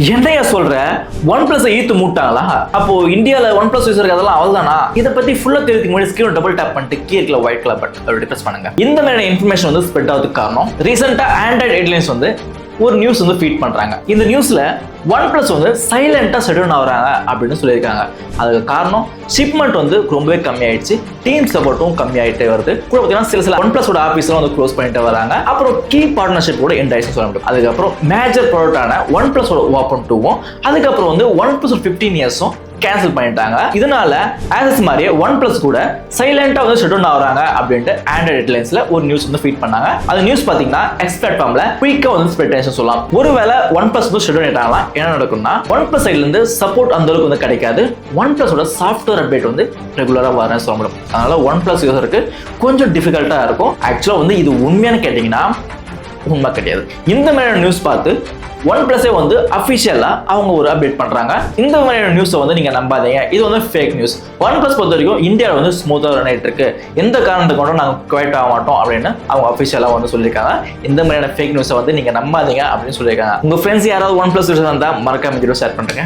என்னையா சொல்ற OnePlus ஈத்து மூட்டாங்களா? அப்போ இந்தியால OnePlus யூசர் அதெல்லாம் அவ்வளவுதானா? இதை பத்தி ஃபுல்லா தெரிஞ்சுக்க முன்னாடி ஸ்கிரீன் டபுள் டேப் பண்ணிட்டு கீழே ஒயிட் கலர் பட்டன் பிரஸ் பண்ணுங்க. இந்த மாதிரியான இன்ஃபர்மேஷன் வந்து ஸ்ப்ரெட் ஆகிறதுக்கு காரணம் ரீசெண்டா ஆண்ட்ராய்டு ஹெட்லைன்ஸ் வந்து ஒரு நியூஸ் வந்து ஃபீட் பண்றாங்க. இந்த நியூஸ்ல OnePlus வந்து சைலண்டா ஷட் டவுன் ஆகுறாங்க அப்படின்னு சொல்லியிருக்காங்க. அதுக்கு காரணம் ஷிப்மெண்ட் வந்து ரொம்பவே கம்மியாயிடுச்சு, டீம் சப்போர்ட்டும் கம்மியாயிட்டே வருது. கூட பார்த்தீங்கன்னா சில OnePlus ஓட ஆஃபீஸ்லாம் வந்து க்ளோஸ் பண்ணிட்டு வராங்க. அப்புறம் கீ பார்ட்னர்ஷிப் கூட எண்ட் ஆயிடுச்சு சொல்ல முடியும். அதுக்கப்புறம் மேஜர் ப்ராடக்டான OnePlus ஓட ஓப்பன் 2வும் அதுக்கப்புறம் வந்து OnePlus 15 இயர்ஸும் கேன்சல் பண்ணிட்டாங்க. இதனால ஆசஸ் மாதிரியே OnePlus கூட சைலண்டா வந்து ஷட் டவுன் ஆகுறாங்க அப்படின்ட்டு ஆண்ட்ராய்டு ஹெட்லைன்ஸ்ல ஒரு நியூஸ் வந்து ஃபீட் பண்ணாங்க. அந்த நியூஸ் பாத்தீங்கன்னா எக்ஸ் பிளாட்ஃபார்ம்ல குயிக்கா வந்து ஸ்ப்ரெட் ஆயிடுச்சு சொல்லலாம். ஒருவேளை OnePlus வந்து ஷட் டவுன் ஆயிட்டாங்களா, என்ன நடக்கும்னா OnePlus சைட்ல இருந்து சப்போர்ட் அந்த அளவுக்கு வந்து கிடைக்காது. OnePlus ஓட சாஃப்ட்வேர் அப்டேட் வந்து ரெகுலரா வரேன்னு சொல்ல முடியும். அதனால OnePlus யூசருக்கு கொஞ்சம் டிஃபிகல்ட்டா இருக்கும். ஆக்சுவலா வந்து இது உண்மையான கேட்டீங்கன்னா உண்மை கிடையாது. இந்த மாதிரியான நியூஸ் பார்த்து OnePlus வந்து அஃபிஷியலா அவங்க ஒரு அப்டேட் பண்றாங்க. இந்த மாதிரியான நியூஸை வந்து நீங்க நம்பாதீங்க, இது வந்து ஃபேக் நியூஸ். OnePlus பொறுத்த வரைக்கும் இந்தியாவில் வந்து ஸ்மூத்தா ரன் ஆயிட்டு இருக்கு, எந்த காரணத்தை கொண்டும் நாங்கள் குவைட் ஆக மாட்டோம் அப்படின்னு அவங்க அஃபிஷியலா வந்து சொல்லியிருக்காங்க. இந்த மாதிரியான ஃபேக் நியூஸை வந்து நீங்க நம்பாதீங்க அப்படின்னு சொல்லியிருக்காங்க. உங்க ஃப்ரெண்ட்ஸ் யாராவது OnePlus யூசர் இருந்தா மறக்காம வீடியோ ஷேர் பண்ணுங்க.